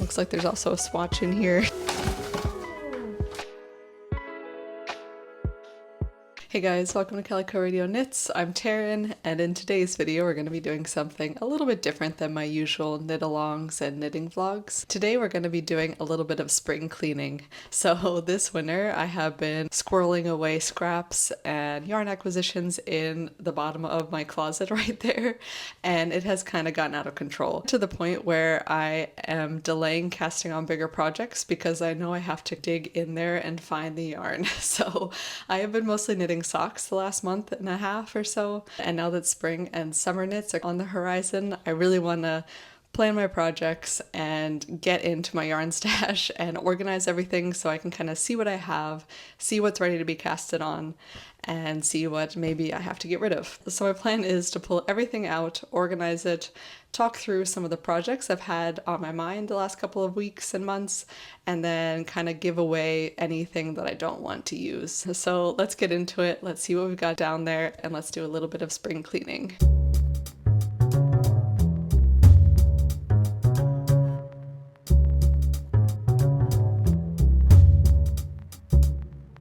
Looks like there's also a swatch in here. Hey guys, welcome to CalicoRadio Knits. I'm Taryn, and in today's video we're going to be doing something a little bit different than my usual knit-alongs and knitting vlogs. Today we're going to be doing a little bit of spring cleaning. So this winter I have been squirreling away scraps and yarn acquisitions in the bottom of my closet right there, and it has kind of gotten out of control to the point where I am delaying casting on bigger projects because I know I have to dig in there and find the yarn. So I have been mostly knitting socks the last month and a half or so, and now that spring and summer knits are on the horizon, I really want to plan my projects and get into my yarn stash and organize everything so I can kind of see what I have, see what's ready to be casted on, and see what maybe I have to get rid of. So my plan is to pull everything out, organize it, talk through some of the projects I've had on my mind the last couple of weeks and months, and then kind of give away anything that I don't want to use. So let's get into it, let's see what we've got down there, and let's do a little bit of spring cleaning.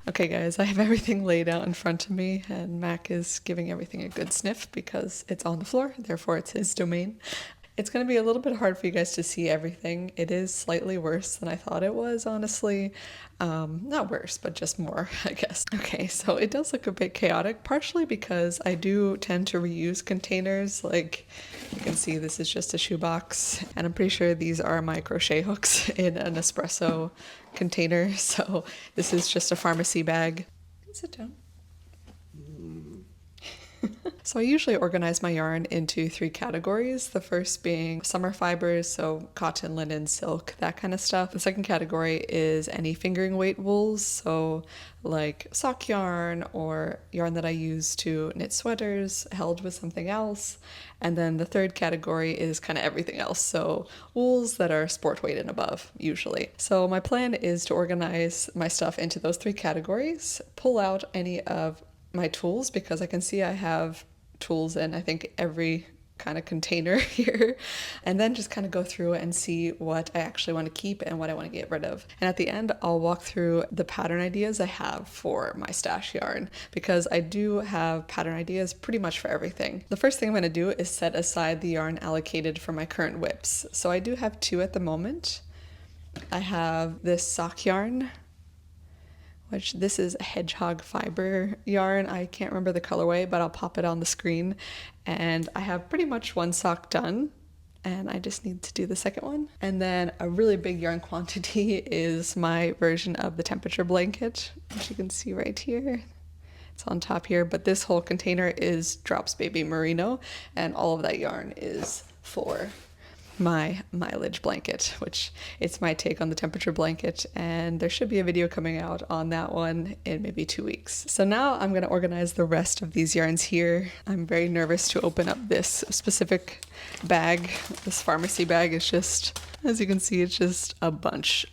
Okay guys, I have everything laid out in front of me, and Mac is giving everything a good sniff because it's on the floor, therefore it's his domain. It's going to be a little bit hard for you guys to see everything. It is slightly worse than I thought it was, honestly. Not worse, but just more, I guess. Okay, so it does look a bit chaotic, partially because I do tend to reuse containers. Like you can see, this is just a shoebox, and I'm pretty sure these are my crochet hooks in an espresso container. So this is just a pharmacy bag. Sit down. So I usually organize my yarn into 3 categories. The first being summer fibers, so cotton, linen, silk, that kind of stuff. The second category is any fingering weight wools, so like sock yarn or yarn that I use to knit sweaters held with something else. And then the third category is kind of everything else, so wools that are sport weight and above, usually. So my plan is to organize my stuff into those 3 categories, pull out any of my tools, because I can see I have tools in I think every kind of container here, and then just kind of go through and see what I actually want to keep and what I want to get rid of. And at the end I'll walk through the pattern ideas I have for my stash yarn, because I do have pattern ideas pretty much for everything. The first thing I'm going to do is set aside the yarn allocated for my current whips. So I do have 2 at the moment. I have this sock yarn, which this is a hedgehog fiber yarn. I can't remember the colorway, but I'll pop it on the screen. And I have pretty much 1 sock done, and I just need to do the second one. And then a really big yarn quantity is my version of the temperature blanket, which you can see right here. It's on top here, but this whole container is Drops Baby Merino, and all of that yarn is for my mileage blanket, which it's my take on the temperature blanket, and there should be a video coming out on that one in maybe 2 weeks. So now I'm going to organize the rest of these yarns here. I'm very nervous to open up this specific bag. This pharmacy bag is just, as you can see, it's just a bunch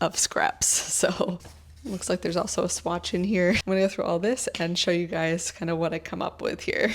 of scraps. So looks like there's also a swatch in here. I'm going to go through all this and show you guys kind of what I come up with here.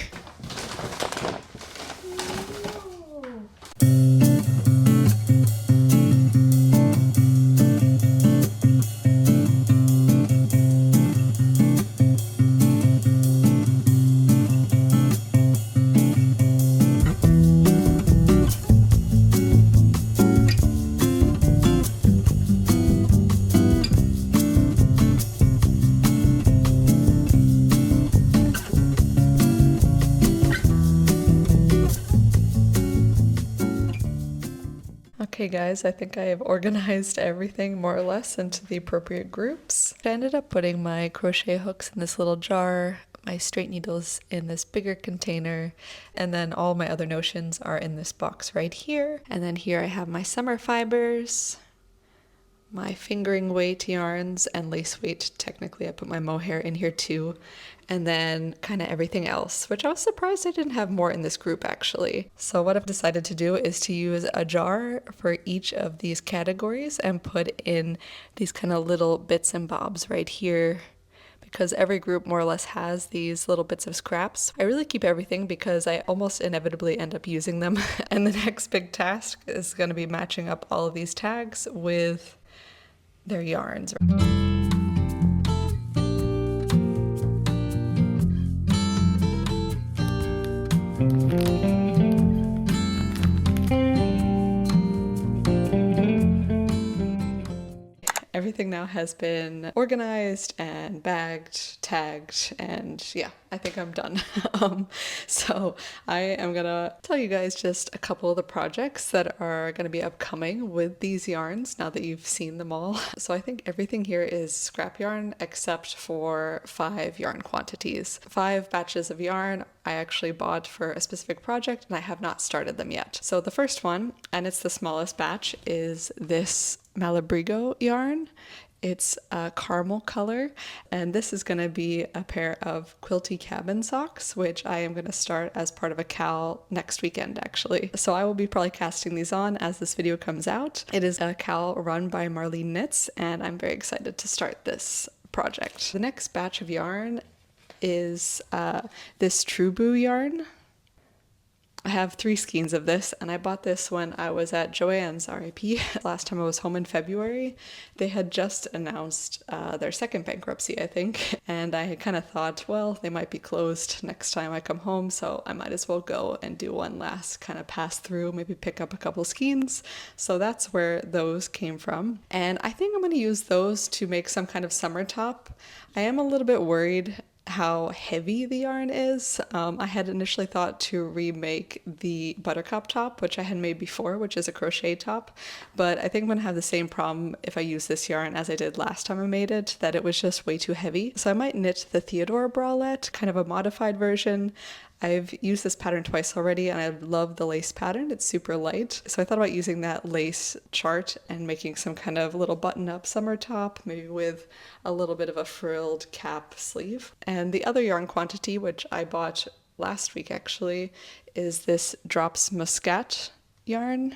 Okay guys, I think I have organized everything more or less into the appropriate groups. I ended up putting my crochet hooks in this little jar, my straight needles in this bigger container, and then all my other notions are in this box right here. And then here I have my summer fibers, my fingering weight yarns, and lace weight. Technically I put my mohair in here too, and then kind of everything else, which I was surprised I didn't have more in this group actually. So what I've decided to do is to use a jar for each of these categories and put in these kind of little bits and bobs right here, because every group more or less has these little bits of scraps. I really keep everything because I almost inevitably end up using them. And the next big task is going to be matching up all of these tags with their yarns. Everything now has been organized and bagged, tagged, and yeah, I think I'm done. So I am gonna tell you guys just a couple of the projects that are gonna be upcoming with these yarns now that you've seen them all. So I think everything here is scrap yarn except for 5 yarn quantities. 5 batches of yarn I actually bought for a specific project and I have not started them yet. So the first one, and it's the smallest batch, is this Malabrigo yarn. It's a caramel color, and this is going to be a pair of quilty cabin socks, which I am going to start as part of a cal next weekend actually. So I will be probably casting these on as this video comes out. It is a cal run by Marlene Knits, and I'm very excited to start this project. The next batch of yarn is this Trubu yarn. I have 3 skeins of this, and I bought this when I was at Joann's, RIP. Last time I was home in February. They had just announced their second bankruptcy, I think, and I had kind of thought, well, they might be closed next time I come home, so I might as well go and do one last kind of pass through, maybe pick up a couple skeins. So that's where those came from, and I think I'm going to use those to make some kind of summer top. I am a little bit worried how heavy the yarn is. I had initially thought to remake the buttercup top, which I had made before, which is a crochet top, but I think I'm gonna have the same problem if I use this yarn as I did last time I made it, that it was just way too heavy. So I might knit the Theodore bralette, kind of a modified version. I've used this pattern twice already and I love the lace pattern. It's super light. So I thought about using that lace chart and making some kind of little button-up summer top, maybe with a little bit of a frilled cap sleeve. And the other yarn quantity, which I bought last week actually, is this Drops Muscat yarn.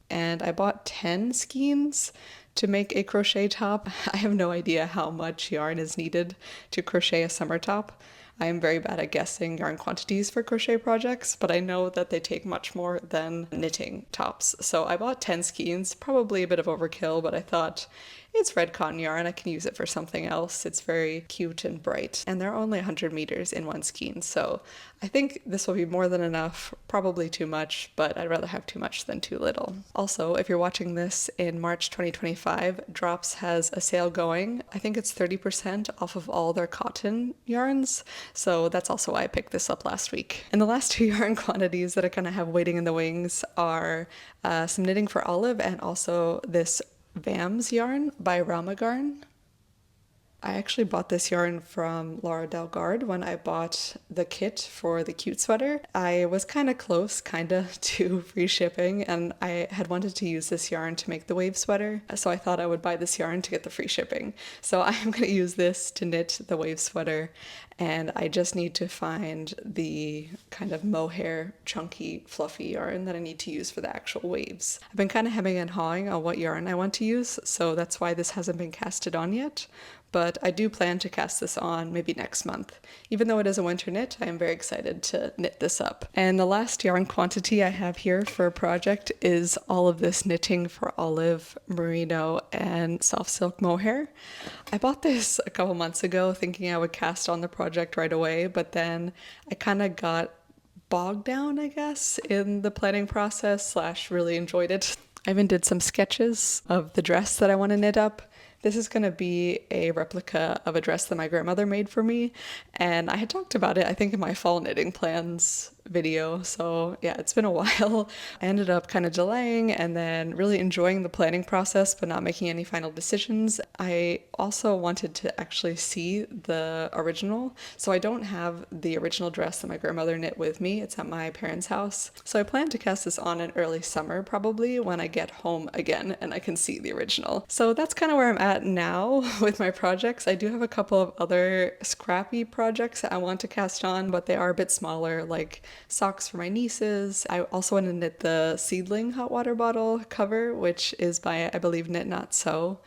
And I bought 10 skeins to make a crochet top. I have no idea how much yarn is needed to crochet a summer top. I am very bad at guessing yarn quantities for crochet projects, but I know that they take much more than knitting tops. So I bought 10 skeins, probably a bit of overkill, but I thought it's red cotton yarn, I can use it for something else. It's very cute and bright, and there are only 100 meters in one skein, so I think this will be more than enough, probably too much, but I'd rather have too much than too little. Also, if you're watching this in March 2025, Drops has a sale going. I think it's 30% off of all their cotton yarns, so that's also why I picked this up last week. And the last 2 yarn quantities that I kind of have waiting in the wings are some knitting for Olive and also this Vams yarn by Ramagarn. I actually bought this yarn from Laura Delgard when I bought the kit for the cute sweater. I was kind of close, to free shipping, and I had wanted to use this yarn to make the wave sweater, so I thought I would buy this yarn to get the free shipping. So I'm going to use this to knit the wave sweater, and I just need to find the kind of mohair, chunky, fluffy yarn that I need to use for the actual waves. I've been kind of hemming and hawing on what yarn I want to use, so that's why this hasn't been casted on yet. But I do plan to cast this on maybe next month. Even though it is a winter knit, I am very excited to knit this up. And the last yarn quantity I have here for a project is all of this knitting for Olive, Merino, and soft silk mohair. I bought this a couple months ago thinking I would cast on the project right away, but then I kind of got bogged down, I guess, in the planning process / really enjoyed it. I even did some sketches of the dress that I want to knit up. This is going to be a replica of a dress that my grandmother made for me, and I had talked about it, I think, in my fall knitting plans video, so yeah, it's been a while. I ended up kind of delaying and then really enjoying the planning process but not making any final decisions. I also wanted to actually see the original, so I don't have the original dress that my grandmother knit with me. It's at my parents' house, so I plan to cast this on in early summer probably when I get home again and I can see the original. So that's kind of where I'm at now with my projects. I do have a couple of other scrappy projects that I want to cast on, but they are a bit smaller, like socks for my nieces. I also want to knit the seedling hot water bottle cover, which is by, I believe, Knit Not Sew.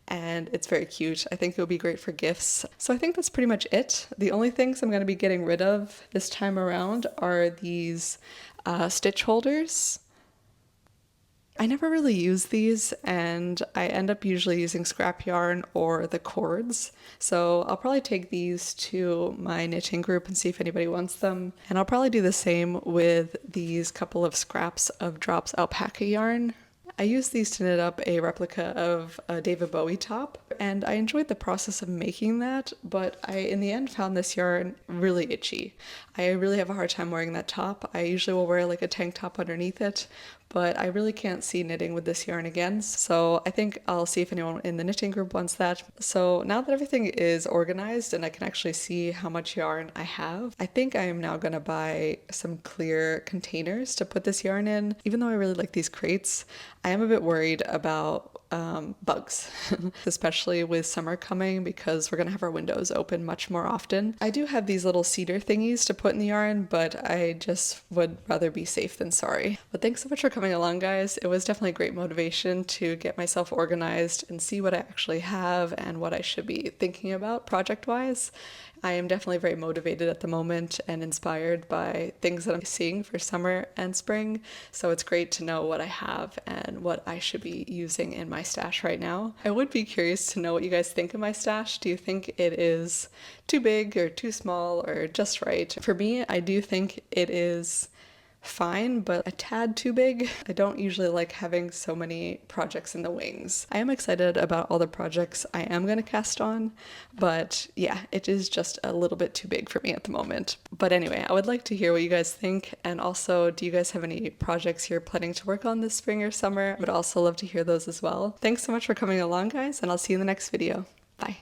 and it's very cute. I think it would be great for gifts. So I think that's pretty much it. The only things I'm going to be getting rid of this time around are these stitch holders. I never really use these, and I end up usually using scrap yarn or the cords. So I'll probably take these to my knitting group and see if anybody wants them. And I'll probably do the same with these couple of scraps of Drops alpaca yarn. I used these to knit up a replica of a David Bowie top, and I enjoyed the process of making that, but I in the end found this yarn really itchy. I really have a hard time wearing that top. I usually will wear like a tank top underneath it, but I really can't see knitting with this yarn again, so I think I'll see if anyone in the knitting group wants that. So now that everything is organized and I can actually see how much yarn I have, I think I am now going to buy some clear containers to put this yarn in. Even though I really like these crates, I am a bit worried about bugs, especially with summer coming because we're gonna have our windows open much more often. I do have these little cedar thingies to put in the yarn, but I just would rather be safe than sorry. But thanks so much for coming along, guys. It was definitely great motivation to get myself organized and see what I actually have and what I should be thinking about project-wise. I am definitely very motivated at the moment and inspired by things that I'm seeing for summer and spring, so it's great to know what I have and what I should be using in my stash right now. I would be curious to know what you guys think of my stash. Do you think it is too big or too small or just right? For me, I do think it is fine, but a tad too big. I don't usually like having so many projects in the wings. I am excited about all the projects I am going to cast on, but yeah, it is just a little bit too big for me at the moment. But anyway, I would like to hear what you guys think, and also, do you guys have any projects you're planning to work on this spring or summer? I would also love to hear those as well. Thanks so much for coming along, guys, and I'll see you in the next video. Bye.